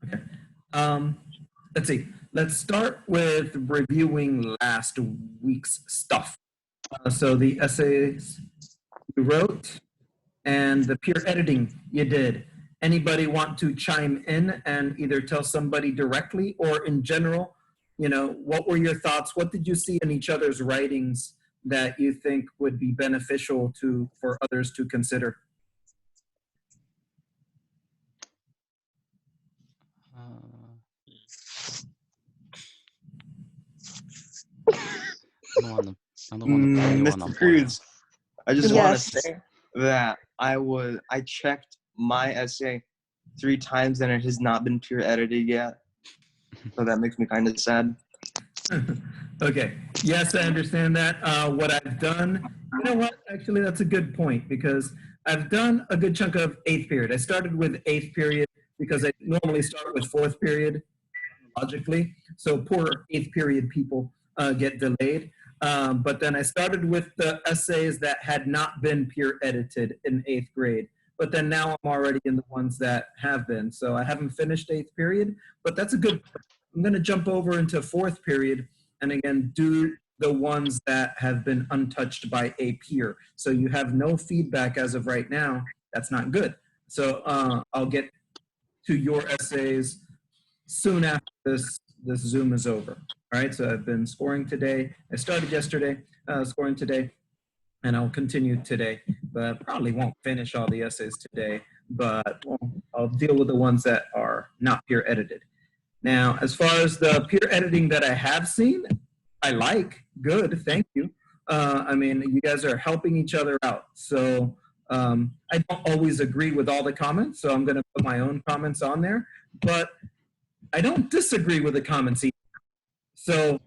Okay. Um, let's see. Let's start with reviewing last week's stuff. So the essays you wrote and the peer editing you did. Anybody want to chime in and either tell somebody directly or in general, what were your thoughts? What did you see in each other's writings that you think would be beneficial for others to consider? I don't want to put anyone on Mr. Cruz, blast. I just want to Yes. say that I checked my essay 3 times and it has not been peer edited yet. So that makes me kind of sad. Okay. Yes, I understand that. What I've done, you know what? Actually, that's a good point because I've done a good chunk of 8th period. I started with 8th period because I normally start with 4th period logically. So poor 8th period people get delayed. But then I started with the essays that had not been peer edited in 8th grade. But then now I'm already in the ones that have been. So I haven't finished 8th period, but that's a good point. I'm going to jump over into 4th period and again do the ones that have been untouched by a peer. So you have no feedback as of right now. That's not good. So I'll get to your essays soon after this Zoom is over. All right, so I've been scoring today. I started yesterday, scoring today, and I'll continue today, but probably won't finish all the essays today, but I'll deal with the ones that are not peer edited. Now, as far as the peer editing that I have seen, I like, good, thank you. I mean, you guys are helping each other out. So I don't always agree with all the comments, so I'm gonna put my own comments on there, but I don't disagree with the comments either. So,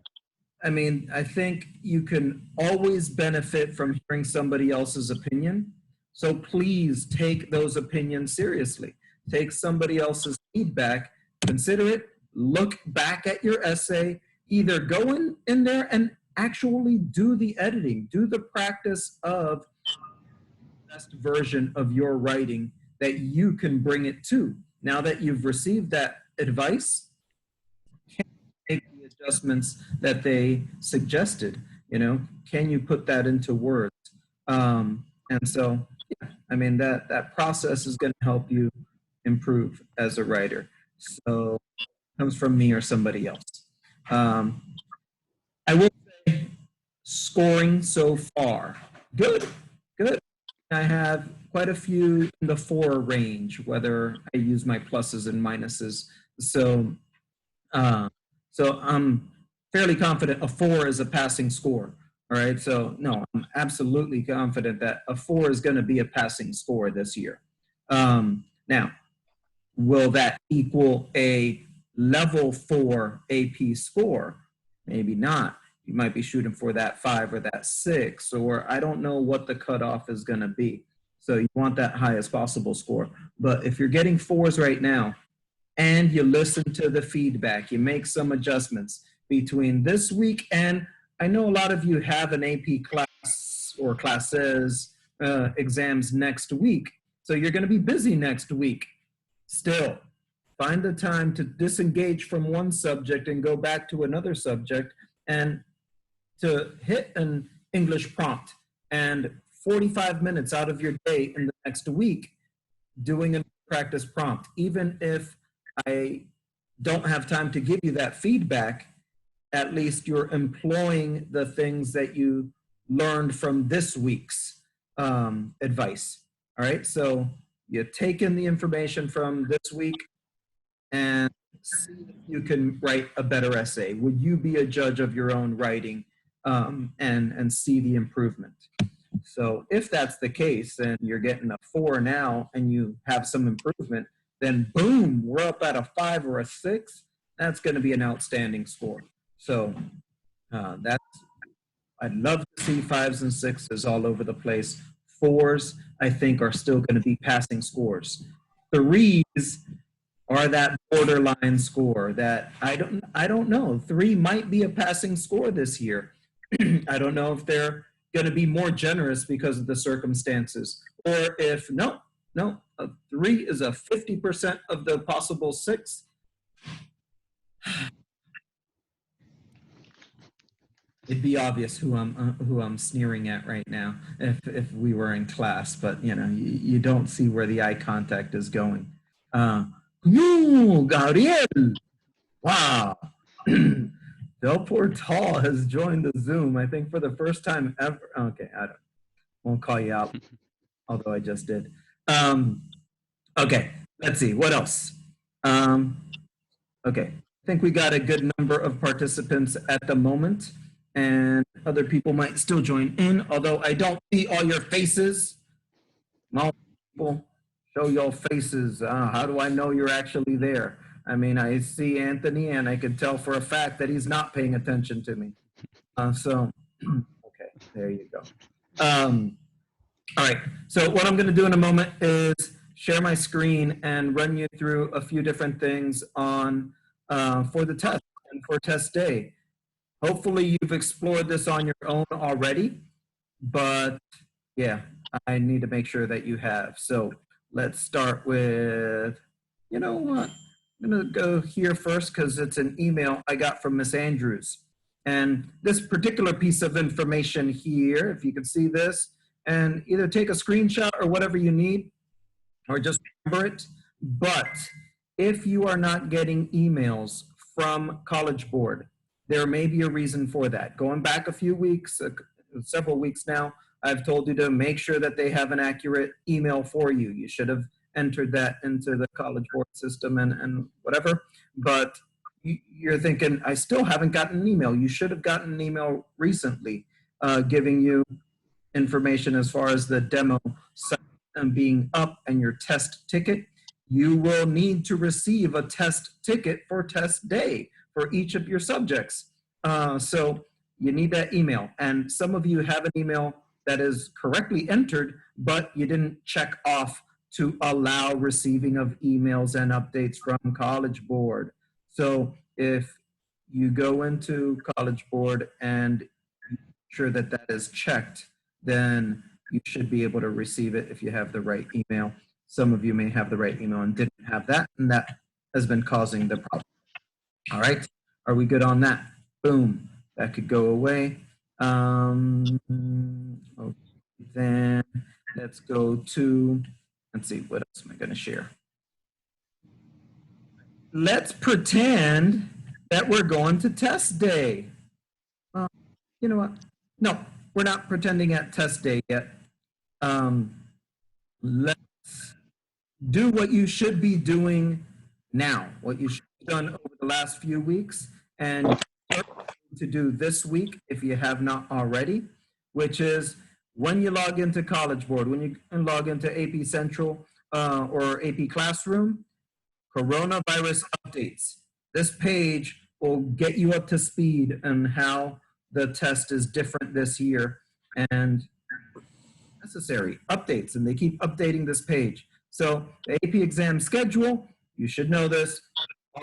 I mean, I think you can always benefit from hearing somebody else's opinion. So please take those opinions seriously. Take somebody else's feedback, consider it, look back at your essay, either go in there and actually do the editing, do the practice of the best version of your writing that you can bring it to. Now that you've received that advice, make the adjustments that they suggested. Can you put that into words? And so, yeah, I mean, that process is going to help you improve as a writer. So it comes from me or somebody else. I will say scoring so far, good. I have quite a few in the 4 range, whether I use my pluses and minuses. So I'm fairly confident a 4 is a passing score. All right. So no, I'm absolutely confident that a 4 is going to be a passing score this year. Now, will that equal a level 4 AP score? Maybe not. You might be shooting for that 5 or that 6, or I don't know what the cutoff is going to be. So you want that highest possible score. But if you're getting 4s right now, and you listen to the feedback, you make some adjustments between this week, and I know a lot of you have an AP class or classes exams next week, so you're going to be busy next week. Still, find the time to disengage from one subject and go back to another subject and to hit an English prompt and 45 minutes out of your day in the next week doing a practice prompt, even if I don't have time to give you that feedback, at least you're employing the things that you learned from this week's advice. All right, so you've taken the information from this week and see if you can write a better essay. Would you be a judge of your own writing and see the improvement? So if that's the case and you're getting a 4 now and you have some improvement, then boom, we're up at a 5 or a 6. That's going to be an outstanding score. So I'd love to see 5s and 6s all over the place. 4s, I think, are still going to be passing scores. 3s are that borderline score that I don't know. 3 might be a passing score this year. I don't know if they're going to be more generous because of the circumstances, or if no, a 3 is a 50% of the possible 6, It'd be obvious who I'm sneering at right now if we were in class, but you know you don't see where the eye contact is going. You, Gabriel! Wow. Del Portal has joined the Zoom, I think, for the first time ever. Okay, won't call you out, although I just did. Okay, let's see, what else? Okay, I think we got a good number of participants at the moment, and other people might still join in, although I don't see all your faces. No, people, show your faces. How do I know you're actually there? I mean, I see Anthony, and I could tell for a fact that he's not paying attention to me. Okay, there you go. All right, so what I'm going to do in a moment is share my screen and run you through a few different things on for the test and for test day. Hopefully you've explored this on your own already, but yeah, I need to make sure that you have. So let's start with, you know what? I'm going to go here first because it's an email I got from Miss Andrews. And this particular piece of information here, if you can see this, and either take a screenshot or whatever you need, or just remember it. But if you are not getting emails from College Board, there may be a reason for that. Going back a few weeks, several weeks now, I've told you to make sure that they have an accurate email for you. You should have entered that into the College Board system and whatever. But you're thinking, I still haven't gotten an email. You should have gotten an email recently giving you information as far as the demo site and being up and your test ticket. You will need to receive a test ticket for test day for each of your subjects. So you need that email. And some of you have an email that is correctly entered, but you didn't check off to allow receiving of emails and updates from College Board. So if you go into College Board and sure that that is checked, then you should be able to receive it if you have the right email. Some of you may have the right email and didn't have that, and that has been causing the problem. All right, are we good on that? Boom, that could go away. Okay, then let's go to, let's see, what else am I going to share? Let's pretend that we're going to test day. You know what? No, we're not pretending at test day yet. Let's do what you should be doing now, what you should have done over the last few weeks, and to do this week if you have not already, which is when you log into College Board, when you log into AP Central or AP Classroom, coronavirus updates. This page will get you up to speed on how the test is different this year and necessary updates, and they keep updating this page. So the AP exam schedule, you should know this.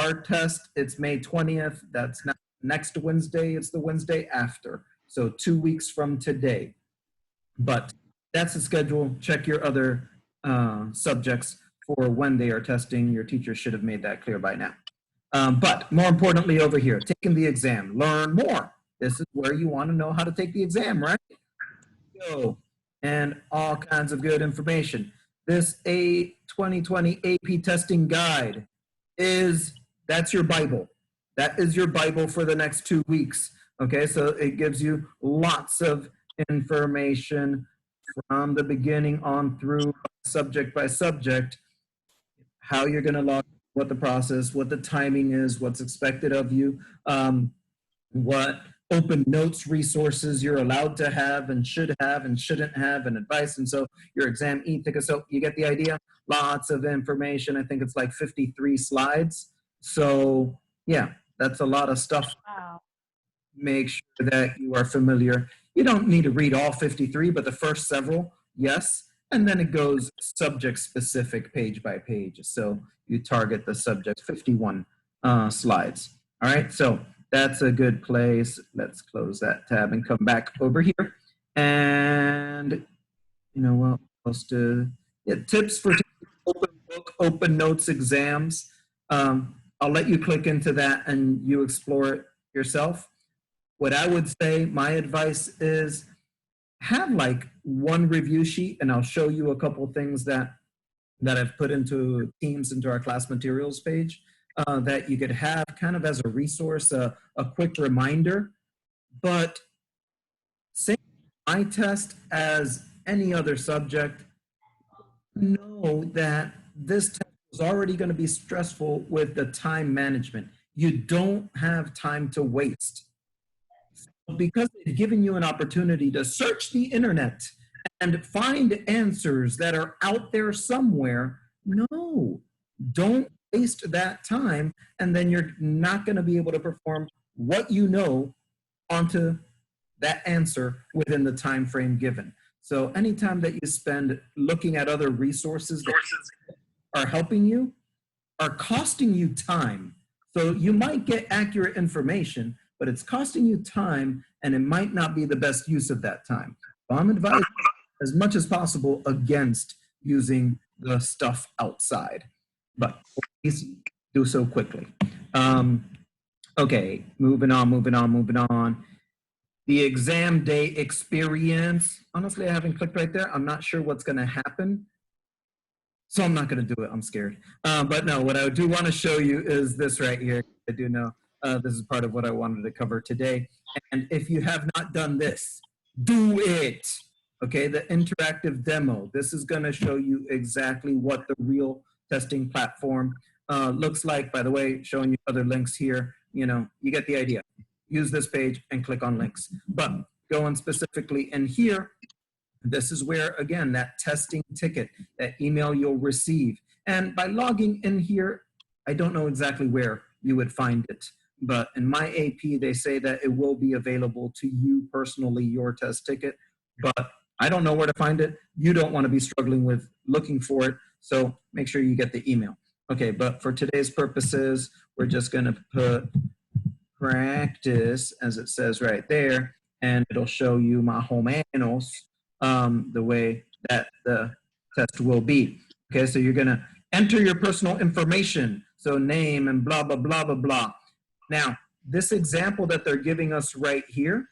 Our test, it's May 20th. That's not next Wednesday, it's the Wednesday after. So 2 weeks from today. But that's the schedule. Check your other subjects for when they are testing. Your teacher should have made that clear by now. But more importantly over here, taking the exam, learn more. This is where you want to know how to take the exam, right? So, and all kinds of good information. This 2020 AP testing guide that's your Bible. That is your Bible for the next 2 weeks. Okay, so it gives you lots of information from the beginning on through subject by subject, how you're going to log, what the process, what the timing is, what's expected of you, what open notes resources you're allowed to have and should have and shouldn't have, and advice. And so your exam e-ticket, so you get the idea. Lots of information. I think it's like 53 slides. So yeah, that's a lot of stuff. Wow. Make sure that you are familiar. You don't need to read all 53, but the first several, yes. And then it goes subject specific page by page. So you target the subject, 51 slides. All right, so that's a good place. Let's close that tab and come back over here. And you know what else to, yeah, tips for open book, open notes exams. I'll let you click into that and you explore it yourself. What I would say, my advice is have like one review sheet, and I'll show you a couple things that I've put into Teams, into our class materials page, that you could have kind of as a resource, a quick reminder. But same my test as any other subject, know that this test is already going to be stressful with the time management. You don't have time to waste. Because they've given you an opportunity to search the internet and find answers that are out there somewhere, no, don't waste that time, and then you're not going to be able to perform what you know onto that answer within the time frame given. So anytime that you spend looking at other resources that are helping you, are costing you time. So you might get accurate information, but it's costing you time, and it might not be the best use of that time. So I'm advising as much as possible against using the stuff outside, but please do so quickly. Okay, moving on. The exam day experience. Honestly, I haven't clicked right there. I'm not sure what's going to happen, so I'm not going to do it. I'm scared. But no, what I do want to show you is this right here. I do know this is part of what I wanted to cover today. And if you have not done this, do it. Okay, the interactive demo. This is going to show you exactly what the real testing platform looks like. By the way, showing you other links here. You know, you get the idea. Use this page and click on links. But going specifically in here, this is where, again, that testing ticket, that email you'll receive. And by logging in here, I don't know exactly where you would find it. But in my AP, they say that it will be available to you personally, your test ticket. But I don't know where to find it. You don't want to be struggling with looking for it. So make sure you get the email. Okay, but for today's purposes, we're just going to put practice, as it says right there, and it'll show you más o menos the way that the test will be. Okay, so you're going to enter your personal information, so name and blah, blah, blah, blah, blah. Now, this example that they're giving us right here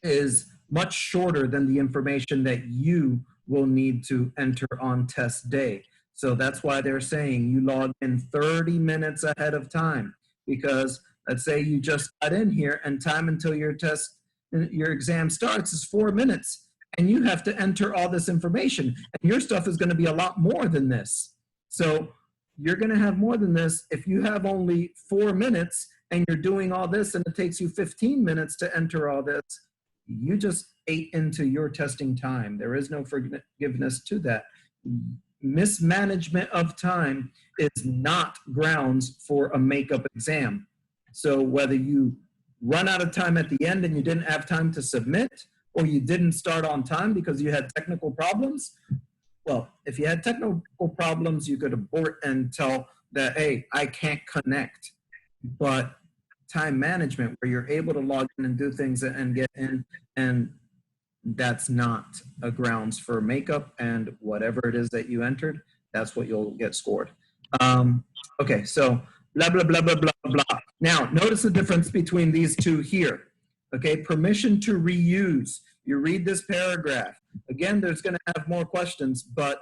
is much shorter than the information that you will need to enter on test day. So that's why they're saying you log in 30 minutes ahead of time, because let's say you just got in here and time until your test, your exam starts is 4 minutes, and you have to enter all this information, and your stuff is going to be a lot more than this. So you're going to have more than this if you have only 4 minutes and you're doing all this and it takes you 15 minutes to enter all this. You just ate into your testing time. There is no forgiveness to that. Mismanagement of time is not grounds for a makeup exam. So whether you run out of time at the end and you didn't have time to submit, or you didn't start on time because you had technical problems, well, if you had technical problems, you could abort and tell that, hey, I can't connect. But time management, where you're able to log in and do things and get in, and that's not a grounds for makeup, and whatever it is that you entered, that's what you'll get scored. Okay, so blah, blah, blah, blah, blah, blah. Now, notice the difference between these two here. Okay, permission to reuse. You read this paragraph. Again, there's going to have more questions, but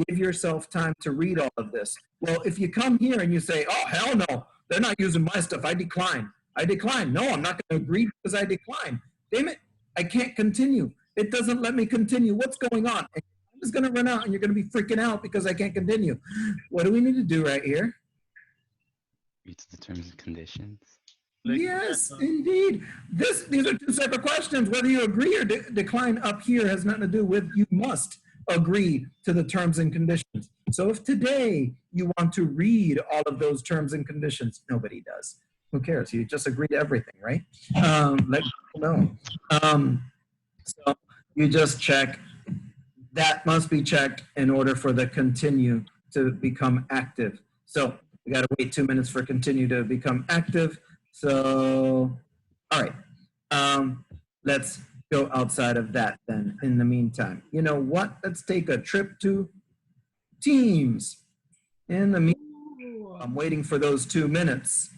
give yourself time to read all of this. Well, if you come here and you say, oh, hell no, they're not using my stuff, I decline. I decline. No, I'm not going to agree because I decline. Damn it, I can't continue. It doesn't let me continue. What's going on? And I'm just going to run out, and you're going to be freaking out because I can't continue. What do we need to do right here? Read the terms and conditions. Yes, indeed. These are two separate questions. Whether you agree or decline up here has nothing to do with you must agree to the terms and conditions. So if today you want to read all of those terms and conditions, nobody does. Who cares? You just agree to everything, right? Let people know. So you just check. That must be checked in order for the continue to become active. So we got to wait 2 minutes for continue to become active. So, all right, let's go outside of that then in the meantime. You know what? Let's take a trip to Teams. In the meantime, I'm waiting for those 2 minutes.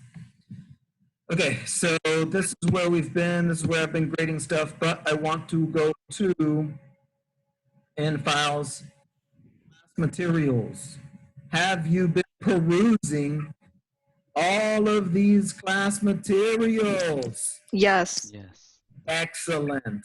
Okay, so this is where we've been. This is where I've been grading stuff, but I want to go to in files, materials. Have you been perusing all of these class materials? Yes. Yes. Excellent.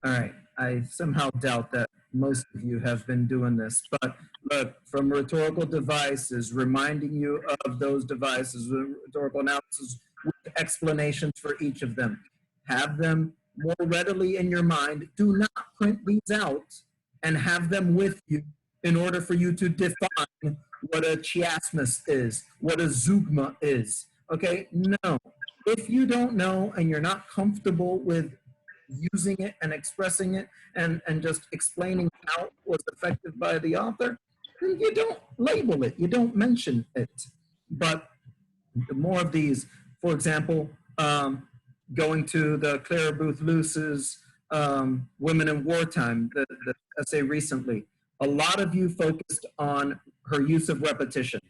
All right. I somehow doubt that most of you have been doing this, but look, from rhetorical devices, reminding you of those devices, rhetorical analysis with explanations for each of them. Have them more readily in your mind. Do not print these out and have them with you in order for you to define what a chiasmus is, what a zeugma is. Okay? No. If you don't know and you're not comfortable with using it and expressing it and just explaining how it was affected by the author, then you don't label it, you don't mention it. But the more of these, for example, going to the Clara Booth Luce's Women in Wartime, the essay recently, a lot of you focused on her use of repetition.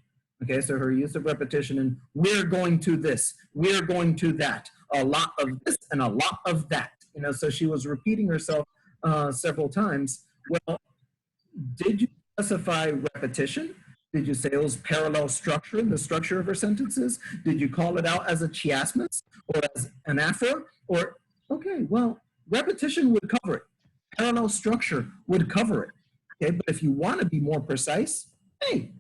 Okay, so her use of repetition and we're going to this, we're going to that, a lot of this and a lot of that. You know, so she was repeating herself several times. Well, did you specify repetition? Did you say it was parallel structure in the structure of her sentences? Did you call it out as a chiasmus or as anaphora? Or, okay, well, repetition would cover it. Parallel structure would cover it. Okay, but if you want to be more precise, hey,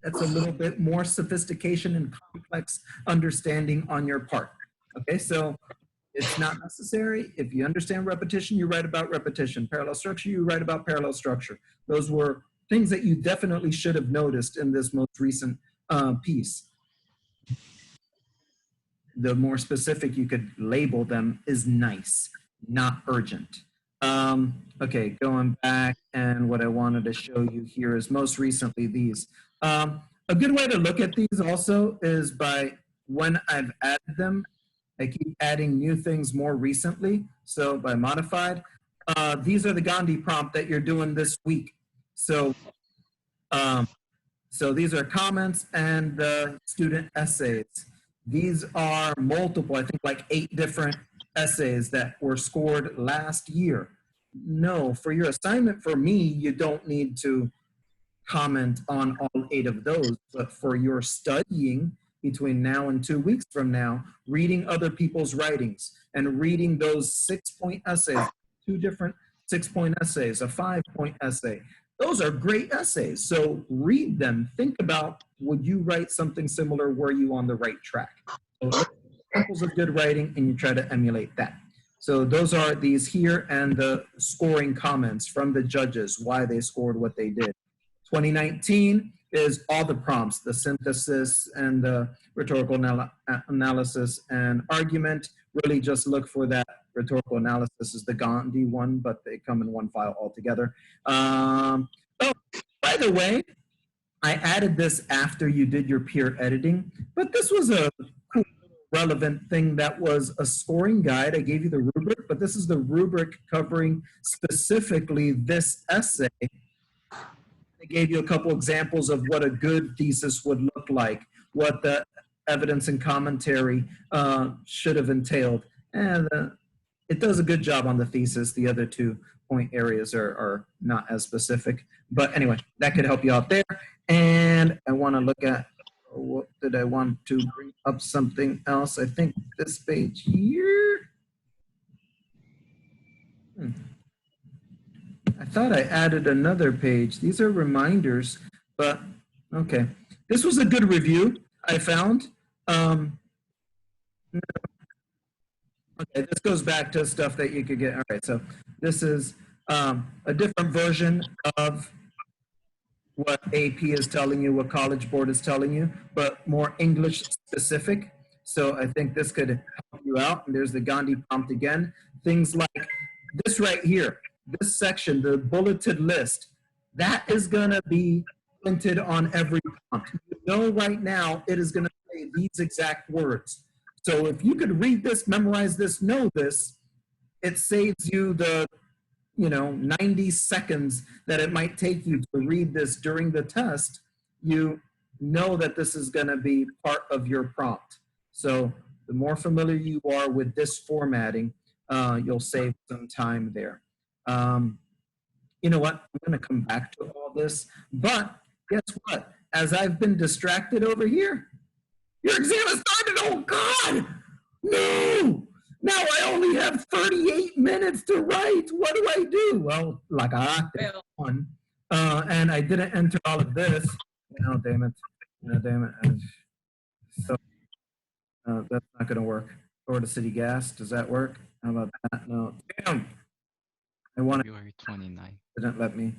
that's a little bit more sophistication and complex understanding on your part. Okay, so it's not necessary. If you understand repetition, you write about repetition. Parallel structure, you write about parallel structure. Those were things that you definitely should have noticed in this most recent piece. The more specific you could label them is nice, not urgent. Okay, going back, and what I wanted to show you here is most recently these. A good way to look at these also is by when I've added them. I keep adding new things more recently, so by modified. These are the Gandhi prompt that you're doing this week. So, so these are comments and the student essays. These are multiple, I think like 8 different essays that were scored last year. No, for your assignment for me, you don't need to comment on all 8 of those, but for your studying between now and 2 weeks from now, reading other people's writings and reading those 6-point essays, 2 different 6-point essays, a 5-point essay. Those are great essays. So read them. Think about, would you write something similar? Were you on the right track? So look at examples of good writing and you try to emulate that. So those are these here and the scoring comments from the judges, why they scored what they did. 2019 is all the prompts, the synthesis and the rhetorical analysis and argument. Really just look for that. Rhetorical analysis is the Gandhi one, but they come in one file altogether. Oh, by the way, I added this after you did your peer editing, but this was a cool, relevant thing that was a scoring guide. I gave you the rubric, but this is the rubric covering specifically this essay. I gave you a couple examples of what a good thesis would look like, what the evidence and commentary should have entailed. And it does a good job on the thesis. The other 2-point areas are not as specific. But anyway, that could help you out there. And I want to look at, what did I want to bring up something else? I think this page here. I thought I added another page. These are reminders, but okay. This was a good review, I found. Okay, this goes back to stuff that you could get. All right, so this is a different version of what AP is telling you, what College Board is telling you, but more English specific. So I think this could help you out. And there's the Gandhi prompt again. Things like this right here, this section, the bulleted list, that is gonna be printed on every prompt. You know right now it is gonna say these exact words. So if you could read this, memorize this, know this, it saves you the 90 seconds that it might take you to read this during the test. You know that this is going to be part of your prompt. So the more familiar you are with this formatting, you'll save some time there. You know what? I'm going to come back to all this, but guess what? As I've been distracted over here, your exam has started. Oh God, no! Now I only have 38 minutes to write. What do I do? Well, like I did one, and I didn't enter all of this. Oh, damn it. Damn it. So that's not going to work. Florida City Gas, does that work? How about that? No. Damn. I want to. February 29. Didn't let me.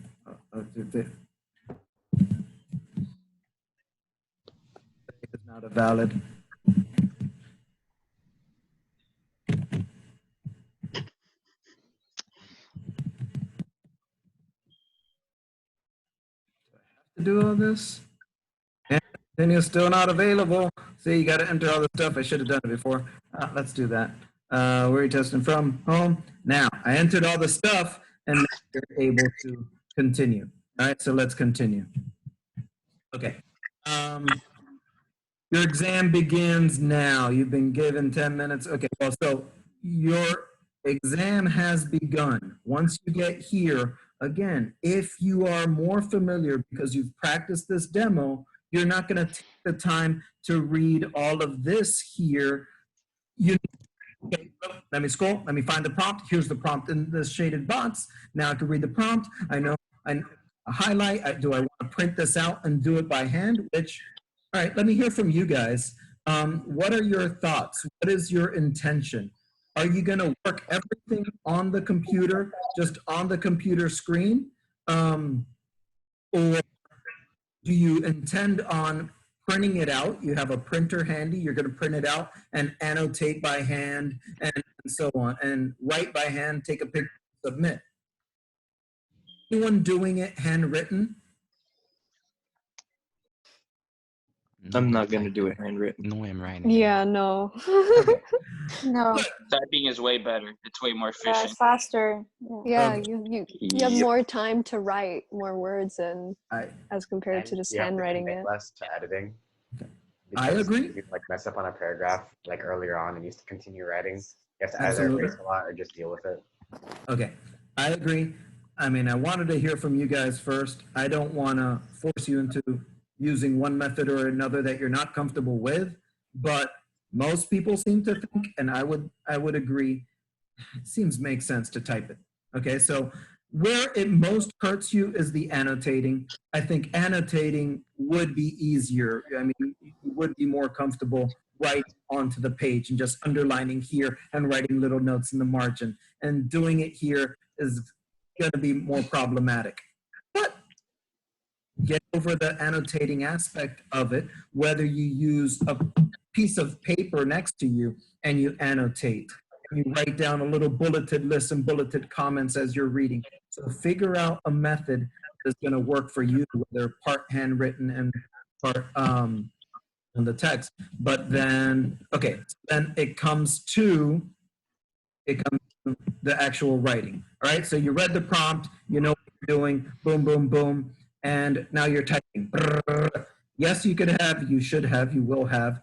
It's not a valid. To do all this? And you're still not available. See, you got to enter all the stuff. I should have done it before. Let's do that. Where are you testing from? Home. Now, I entered all the stuff, and now you're able to continue. All right, so let's continue. Okay. Your exam begins now. You've been given 10 minutes. Okay, well, so your exam has begun. Once you get here, again, if you are more familiar because you've practiced this demo, you're not going to take the time to read all of this here. Okay, let me scroll. Let me find the prompt. Here's the prompt in the shaded box. Now I can read the prompt. I know I highlight. Do I want to print this out and do it by hand? All right, let me hear from you guys. What are your thoughts? What is your intention? Are you going to work everything on the computer, just on the computer screen? Or do you intend on printing it out? You have a printer handy. You're going to print it out and annotate by hand and so on. And write by hand, take a picture, submit. Anyone doing it handwritten? I'm not going to do it handwritten. No, I'm writing. Yeah, no. Okay. No, Typing is way better. It's way more yeah, efficient. it's faster. Yeah. Yeah, you have Yep. more time to write more words and as compared And to just you have to handwriting commit it. less to editing. I Because agree. if you like mess up on a paragraph like earlier on and you have to continue writing, you have to either Absolutely. erase a lot or just deal with it. Okay, I agree. I mean, I wanted to hear from you guys first. I don't want to force you into using one method or another that you're not comfortable with, but most people seem to think, and I would agree, it seems makes sense to type it. Okay, so where it most hurts you is the annotating. I think annotating would be easier. I mean, you would be more comfortable right onto the page and just underlining here and writing little notes in the margin. And doing it here is going to be more problematic. But get over the annotating aspect of it, whether you use a piece of paper next to you and you annotate. You write down a little bulleted list and bulleted comments as you're reading. So figure out a method that's going to work for you, whether part handwritten and part on the text. But then, okay, then it comes to the actual writing. All right, so you read the prompt, you know what you're doing, boom, boom, boom, and now you're typing. Yes, you could have, you should have, you will have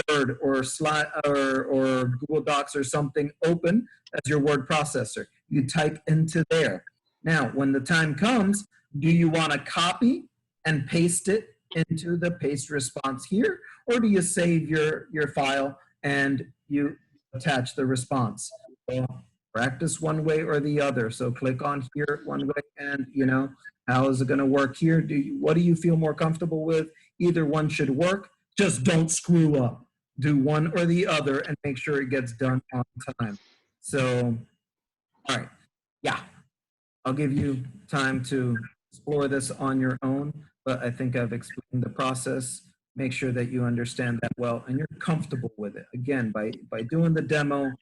Word or Slide or Google Docs or something open as your word processor. You type into there. Now, when the time comes, do you want to copy and paste it into the paste response here, or do you save your file and you attach the response? So practice one way or the other. So click on here one way, and you know, how is it going to work here? What do you feel more comfortable with? Either one should work. Just don't screw up. Do one or the other and make sure it gets done on time. So, all right. Yeah, I'll give you time to explore this on your own, but I think I've explained the process. Make sure that you understand that well and you're comfortable with it. Again, by doing the demo,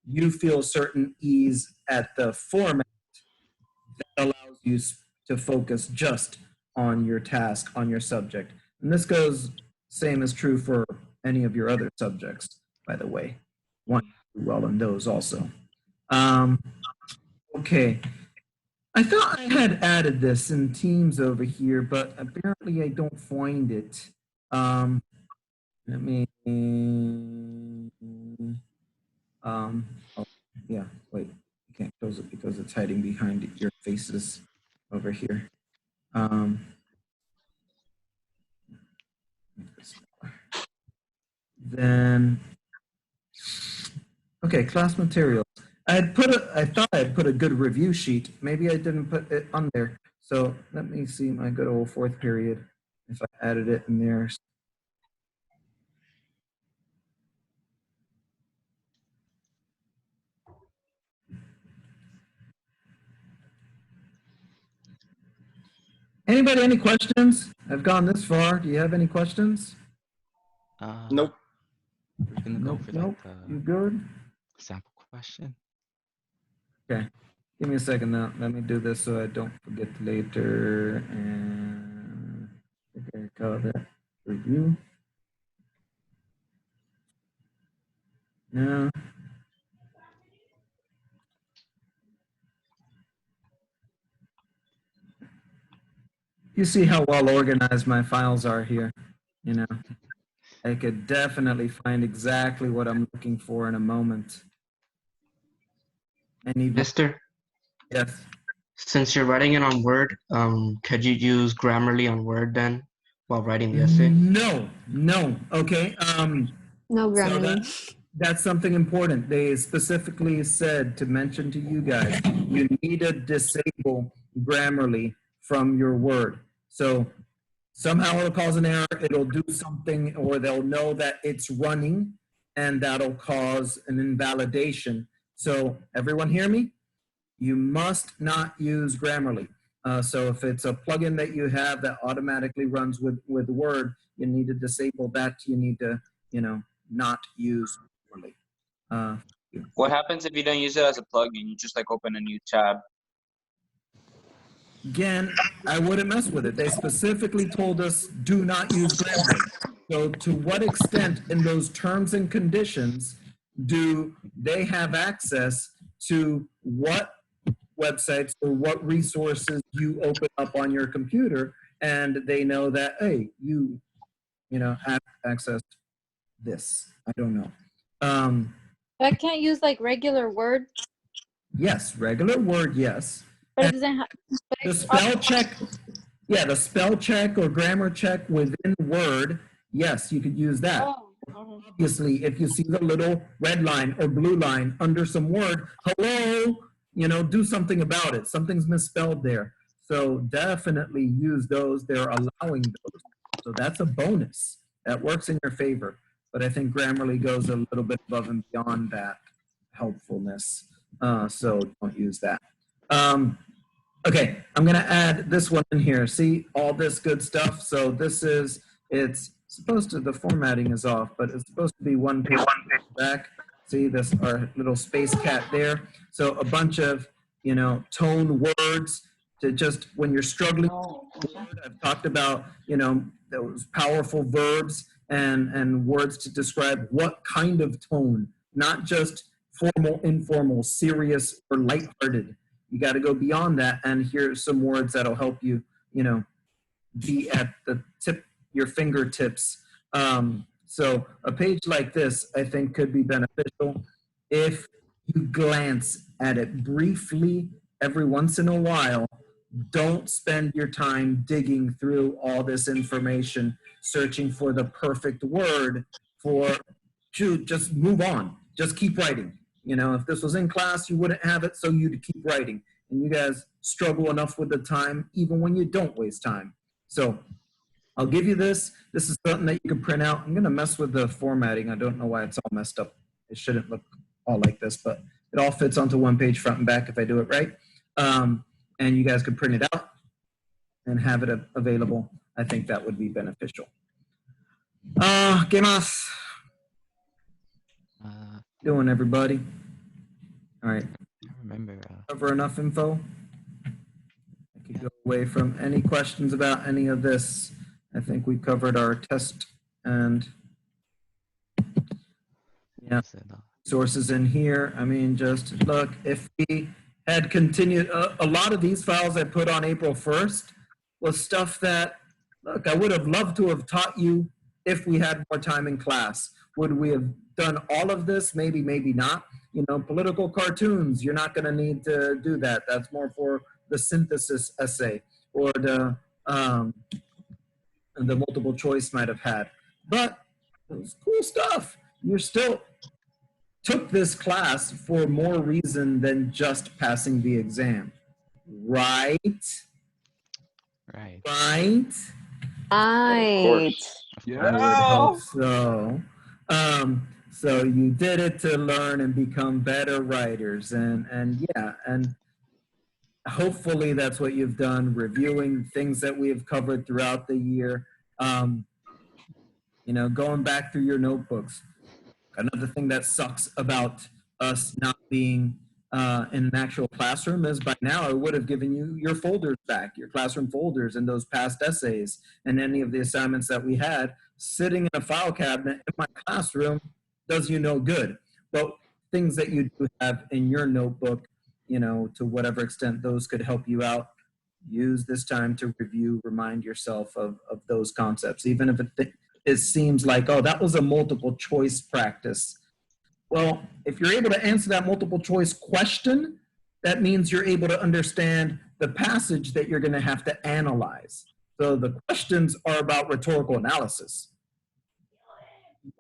you feel certain ease at the format that allows you to focus just on your task, on your subject. And this goes, same is true for any of your other subjects, by the way. Want to do well in those also. Okay. I thought I had added this in Teams over here, but apparently I don't find it. Let me, oh, yeah, wait, you can't close it because it's hiding behind your faces over here. Then, okay, class materials. I thought I had put a good review sheet. Maybe I didn't put it on there. So let me see my good old fourth period, if I added it in there. Anybody, any questions? I've gone this far. Do you have any questions? Nope. We're gonna go Nope, over nope. like You the good? sample question. Okay. Give me a second now. Let me do this so I don't forget later. And okay, call that review. No. You see how well organized my files are here, you know. I could definitely find exactly what I'm looking for in a moment. And even, Mister, yes. since you're writing it on Word, could you use Grammarly on Word then while writing the essay? No, no. Okay. No So Grammarly. that's something important. They specifically said to mention to you guys, you need to disable Grammarly from your Word. So somehow it'll cause an error, it'll do something, or they'll know that it's running, and that'll cause an invalidation. So everyone hear me? You must not use Grammarly. So if it's a plugin that you have that automatically runs with Word, you need to disable that. You need to, not use Grammarly. What happens if you don't use it as a plugin? You just like open a new tab. Again, I wouldn't mess with it. They specifically told us do not use Grammarly. So to what extent in those terms and conditions do they have access to what websites or what resources you open up on your computer, and they know that, hey, you have access to this. I don't know. I can't use like regular Word, Yes, regular Word, yes. but it doesn't have. The spell check, yeah, the spell check or grammar check within Word, yes, you could use that. Oh, Obviously, if you see the little red line or blue line under some word, hello, do something about it. Something's misspelled there. So definitely use those. They're allowing those. So that's a bonus. That works in your favor. But I think Grammarly goes a little bit above and beyond that helpfulness. So don't use that. Okay, I'm going to add this one in here. See all this good stuff? So it's supposed to, the formatting is off, but it's supposed to be one page back. See this, our little space cat there. So a bunch of, tone words to just, when you're struggling, I've talked about, those powerful verbs and words to describe what kind of tone, not just formal, informal, serious, or lighthearted. You got to go beyond that, and here's some words that'll help you, be at the tip, your fingertips. So a page like this, I think, could be beneficial if you glance at it briefly every once in a while. Don't spend your time digging through all this information, searching for the perfect word just move on. Just keep writing. If this was in class, you wouldn't have it, so you'd keep writing. And you guys struggle enough with the time, even when you don't waste time. So I'll give you this. This is something that you can print out. I'm going to mess with the formatting. I don't know why it's all messed up. It shouldn't look all like this, but it all fits onto one page front and back if I do it right. And you guys could print it out and have it available. I think that would be beneficial. ¿Qué más? Doing, everybody? All right. I remember. Cover enough info? I could go away from any questions about any of this. I think we covered our test and sources in here. I mean, just look, if we had continued, a lot of these files I put on April 1st was stuff that, look, I would have loved to have taught you if we had more time in class. Would we have done all of this? Maybe, maybe not. You know, political cartoons, you're not going to need to do that. That's more for the synthesis essay or the multiple choice might have had. But it was cool stuff. You still took this class for more reason than just passing the exam. Right? Right. Right? Right. I would hope so. So you did it to learn and become better writers, and yeah, and hopefully that's what you've done, reviewing things that we have covered throughout the year. You know, going back through your notebooks. Another thing that sucks about us not being in an actual classroom is by now I would have given you your folders back, your classroom folders and those past essays and any of the assignments that we had. Sitting in a file cabinet in my classroom does you no good. But things that you do have in your notebook, you know, to whatever extent those could help you out, use this time to review, remind yourself of those concepts, even if it seems like, oh, that was a multiple choice practice. Well, if you're able to answer that multiple choice question, that means you're able to understand the passage that you're going to have to analyze. So the questions are about rhetorical analysis.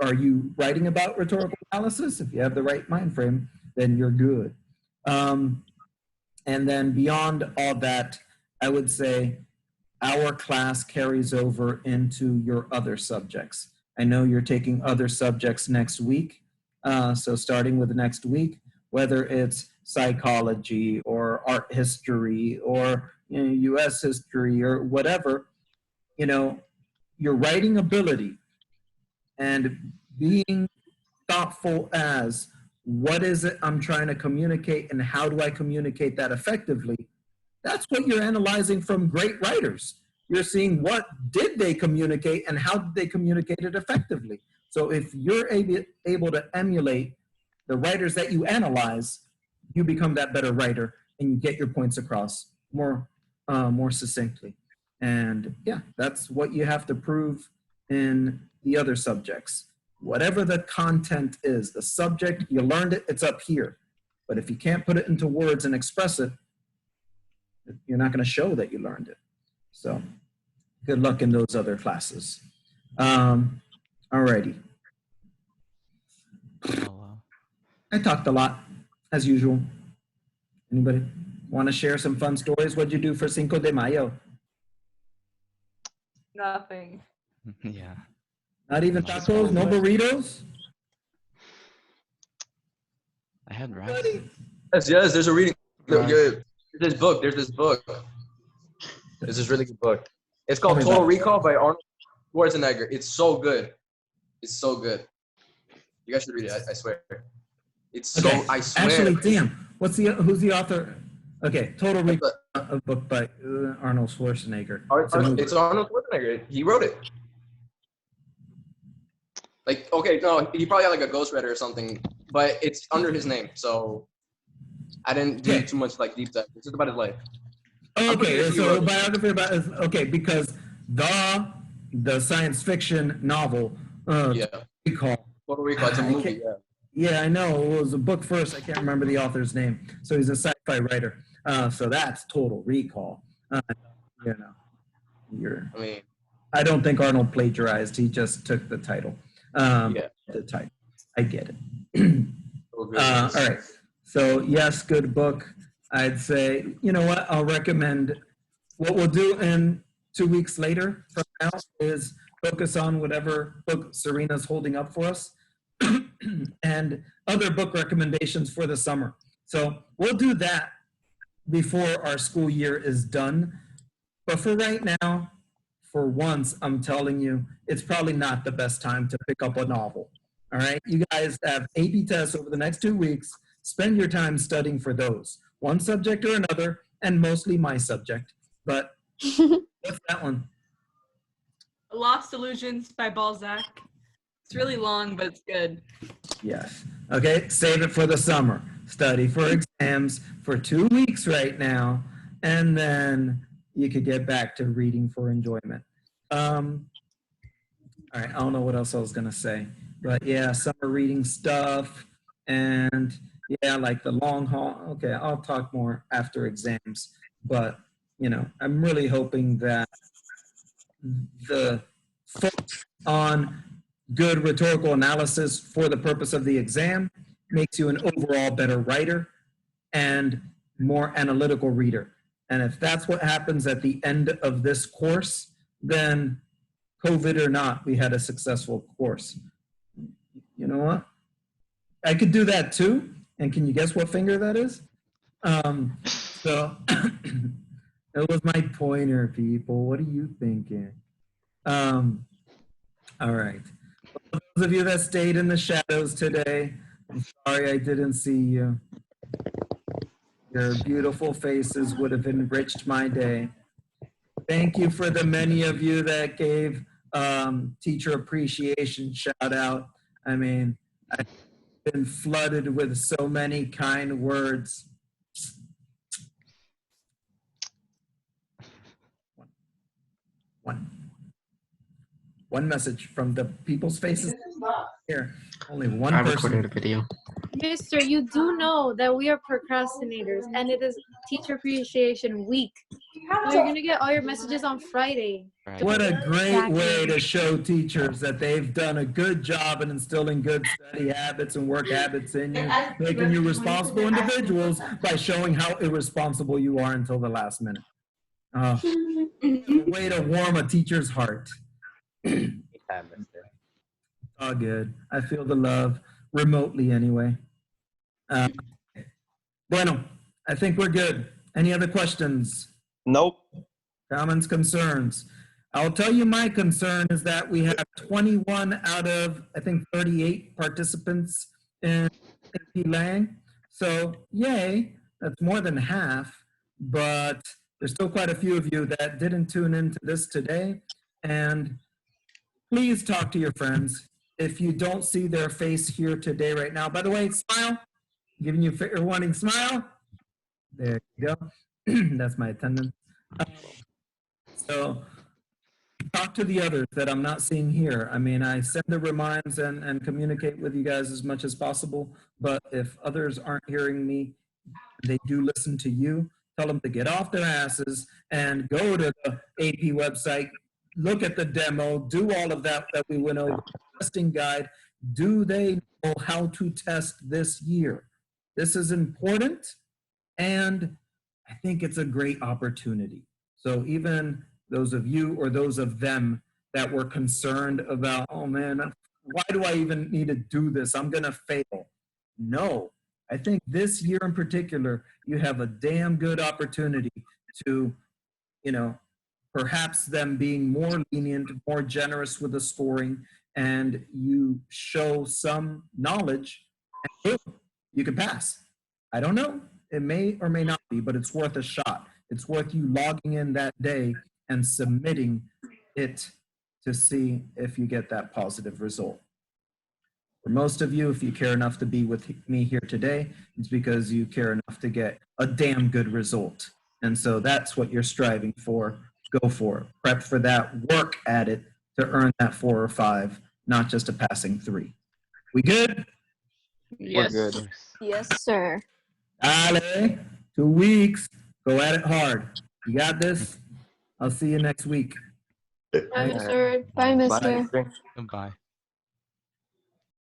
Are you writing about rhetorical analysis? If you have the right mind frame, then you're good. And then beyond all that, I would say our class carries over into your other subjects. I know you're taking other subjects next week. So starting with next week, whether it's psychology or art history or, you know, US history or whatever, you know, your writing ability and being thoughtful as what is it I'm trying to communicate and how do I communicate that effectively? That's what you're analyzing from great writers. You're seeing what did they communicate and how did they communicate it effectively. So if you're able to emulate the writers that you analyze, you become that better writer and you get your points across more succinctly. And yeah, that's what you have to prove in the other subjects. Whatever the content is, the subject, you learned it, it's up here. But if you can't put it into words and express it, you're not going to show that you learned it. So good luck in those other classes. Alrighty. I talked a lot, as usual. Anybody want to share some fun stories? What'd you do for Cinco de Mayo? Nothing. Yeah. Not even tacos? No burritos? I had rice. Yes, there's a reading. Right. There's this book. There's this really good book. It's called Total Recall by Arnold Schwarzenegger. It's so good. It's so good. You guys should read it, I swear. It's so, Okay. I swear. Actually, damn. Who's the author? Okay, Total Recall, a book by Arnold Schwarzenegger. It's Arnold Schwarzenegger. He wrote it. Like, okay, no, he probably had like a ghostwriter or something, but it's under his name, so I didn't do too much like deep dive. It's just about his life. Okay, so biography about because the science fiction novel Recall. Total Recall, it's a movie, yeah. Yeah, I know. It was a book first. I can't remember the author's name. So he's a sci-fi writer. So that's Total Recall. You know, I don't think Arnold plagiarized. He just took the title. The title. I get it. All right. So yes, good book. I'd say, you know what? I'll recommend what we'll do in 2 weeks later from now is focus on whatever book Serena's holding up for us and other book recommendations for the summer. So we'll do that before our school year is done. But for right now, for once, I'm telling you, it's probably not the best time to pick up a novel. All right, you guys have AP tests over the next 2 weeks. Spend your time studying for those, one subject or another, and mostly my subject. But what's that one? Lost Illusions by Balzac. It's really long, but it's good. Yes. Okay, save it for the summer. Study for exams for 2 weeks right now, and then you could get back to reading for enjoyment. All right, I don't know what else I was gonna say, but yeah, summer reading stuff, and yeah, like the long haul. Okay, I'll talk more after exams, but you know, I'm really hoping that the focus on good rhetorical analysis for the purpose of the exam makes you an overall better writer and more analytical reader. And if that's what happens at the end of this course, then COVID or not, we had a successful course. You know what? I could do that too. And can you guess what finger that is? So that was my pointer, people. What are you thinking? All right. For those of you that stayed in the shadows today, I'm sorry I didn't see you. Your beautiful faces would have enriched my day. Thank you for the many of you that gave teacher appreciation shout out. I mean, I've been flooded with so many kind words. One message from the people's faces here. Only one I person. recorded a video. Mister, you do know that we are procrastinators and it is Teacher Appreciation Week. So you're going to get all your messages on Friday. Right. What a great Exactly. way to show teachers that they've done a good job in instilling good study habits and work habits in you, making you responsible individuals by showing how irresponsible you are until the last minute. Way to warm a teacher's heart. Anytime, mister. All good. I feel the love remotely anyway. Bueno, I think we're good. Any other questions? Nope. Comments, concerns? I'll tell you my concern is that we have 21 out of, I think, 38 participants in APLang. So yay, that's more than half, but there's still quite a few of you that didn't tune into this today. And please talk to your friends. If you don't see their face here today right now, by the way, smile. Giving you a warning smile. There you go. That's my attendance. So talk to the others that I'm not seeing here. I mean, I send the reminds and communicate with you guys as much as possible, but if others aren't hearing me, they do listen to you, tell them to get off their asses and go to the AP website, look at the demo, do all of that we went over, testing guide. Do they know how to test this year? This is important, and I think it's a great opportunity. So even those of you or those of them that were concerned about, oh man, why do I even need to do this? I'm gonna fail. No, I think this year in particular, you have a damn good opportunity to, you know, perhaps them being more lenient, more generous with the scoring, and you show some knowledge, and boom, you can pass. I don't know. It may or may not be, but it's worth a shot. It's worth you logging in that day and submitting it to see if you get that positive result. For most of you, if you care enough to be with me here today, it's because you care enough to get a damn good result. And so that's what you're striving for. Go for it. Prep for that. Work at it to earn that 4 or 5, not just a passing 3. We good? Yes. We're good. Yes, sir. Ale, 2 weeks. Go at it hard. You got this. I'll see you next week. Bye, Alright. Mister. Bye, mister. Bye. Goodbye.